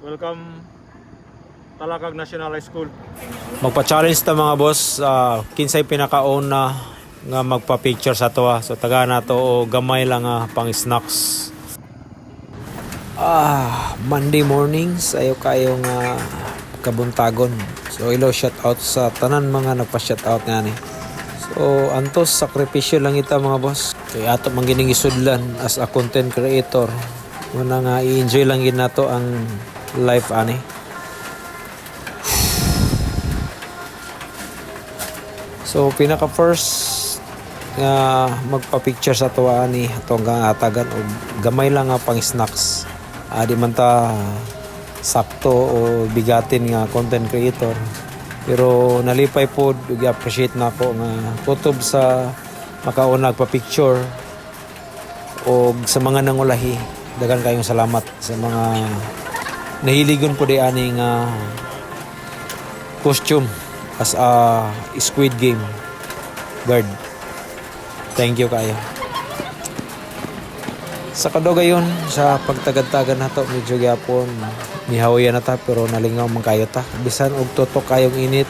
Welcome Talakag National High School. Magpa-challenge ta mga boss, kinsay pinaka-own na nga magpa-picture sa to. So taga na to o gamay lang pang snacks. Monday mornings ayo kayo nga kabuntagon. So ilo shout out sa tanan mga nagpa-shout out nga ni. So antos sakripisyo lang ita mga boss. Kaya ato man gining isudlan as a content creator. Muna nga i-enjoy lang gid nato ang life ani. So pinaka first nga magpa-picture sa tuwa ni atong atagan og gamay lang nga pang snacks. Di man ta sakto o bigatin nga content creator. Pero nalipay pod ug appreciate nako nga kutob sa makauna nagpa-picture og sa mga nangulahi. Dagan kayong salamat sa mga nahiligon po di ani nga costume as a Squid Game guard. Thank you kayo. Sa kadogayon sa pagtagad-tagad nato medyo gyapon mihawayan na ta pero nalingaw man kayo ta. Bisan og tutok kayong init,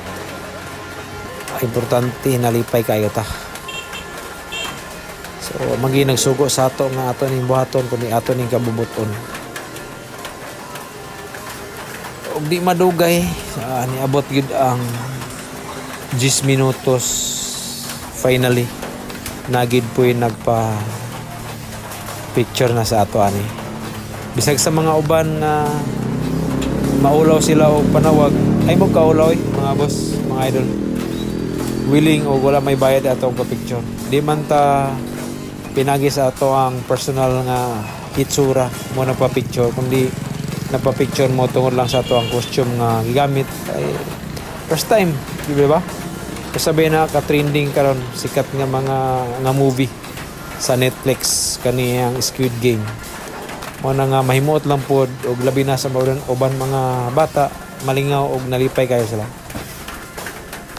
importante nalipay kayo ta. So magi nagsugo sa ato nga ato ning buhaton kundi ato ning kabubuton. Og di madugay niabot gid ang 10 minutos finally nagid po yung nagpa picture na sa ato ani. Bisag sa mga uban nga maulaw sila o panawag ay mo kaulaw mga boss, mga idol, willing o wala may bayad atong ka-picture. Di man ta pinagi sa ato ang personal nga hitsura mo nagpa-picture kundi nagpa-picture mo tungod lang sa ato ang costume nga gigamit. Ay first time, di ba? Kasabi na ka-trending karon sikat nga mga nga movie sa Netflix kaniyang Squid Game. Mo na nga mahimuot lang pod og labi na sa uban mga bata malingaw og nalipay kayo sila.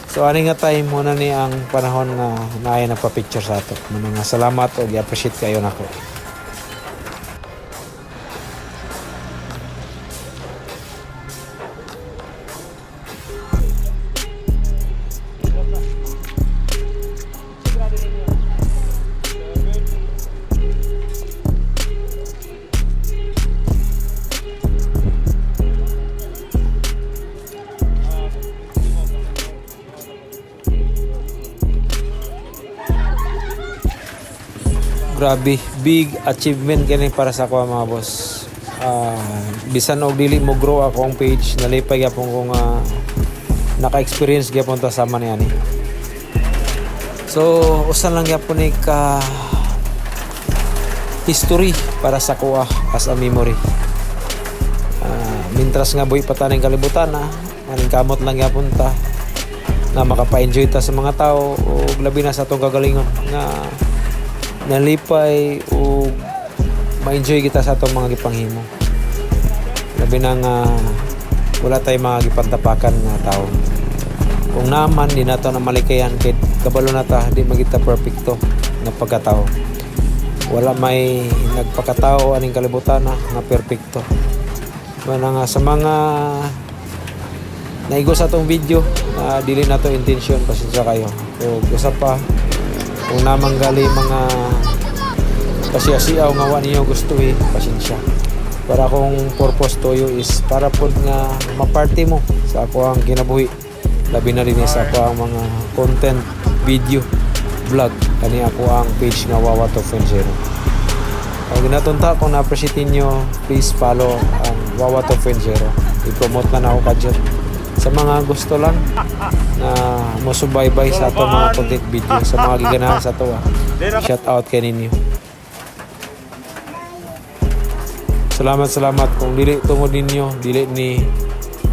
So ani nga time mo na ni ang panahon nga naay nagpa-picture sa ato. Mo nga salamat og i-appreciate kayo nako. Grabe, big achievement kani para sa ako mga boss. Bisan og dili mo grow ako ang page, nalipay gyapon ko nga naka-experience gyapon ta sama ni ani. So, usan lang gyapon ni ka history para sa kuha as a memory. Mintras nga boy pataning kalibutan maning kamot lang gyapon ta na makapa-enjoy ta sa mga tao ug labi na sa atong kagalingon nga nalipay o ma-enjoy kita sa atong mga gipanghimo. Labi na nga wala tay mga gipantapakan nga tao. Kung naman di nato na malikayan kay kabalo na ta di magita perfecto nga pagkatao. Wala may nagpakatao aning kalibutan nga perfecto. Mana nga sa mga naigo sa atong video na dili nato intention pasensya kayo. O usa pa kung namanggali mga pasiasiaw nga wa niyo gusto pasensya. Para kung purpose toyo is para pod nga maparty mo sa ako ang kinabuhi. Labi na rin sa ako ang mga content, video, vlog. Kani ako ang page nga Wawa 2.0. Kung ginatunta kung na-appreciate niyo, please follow ang Wawa 2.0. I-promote na ako kadyan. Sa mga gusto lang na mosubaybay sa ato mga content video, sa mga giganahan sa ato shout out kay ninyo. Salamat kung dili tungod ninyo dili ni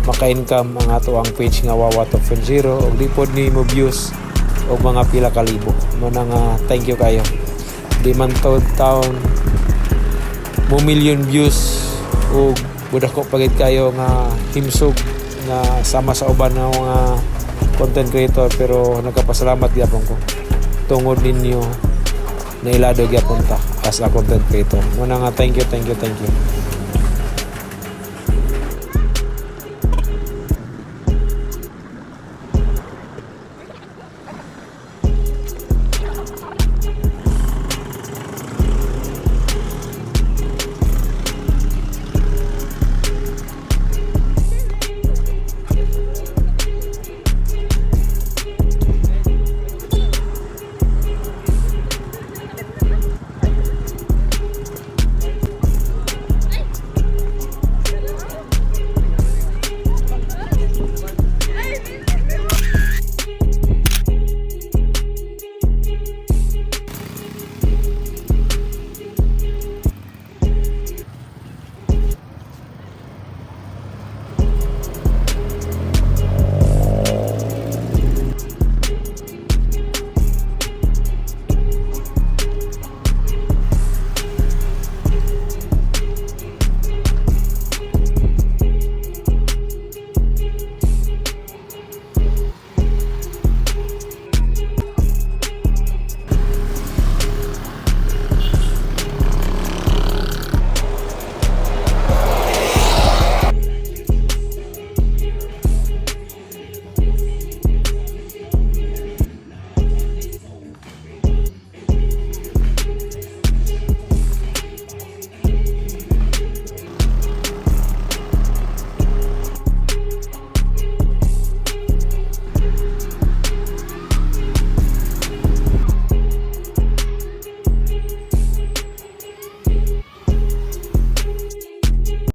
maka-income ang ato ang page nga Wawa 2.0 og di pod ni mo views og mga pila ka libo. Muna nga thank you kayo. Di man taon mo million views og budak ko pagid kayo nga himsog nga sama sa uban ng mga content creator, pero nagkapasalamat gyapon ko tungod ninyo na ilado gyapon ta as a content creator. Muna nga, thank you.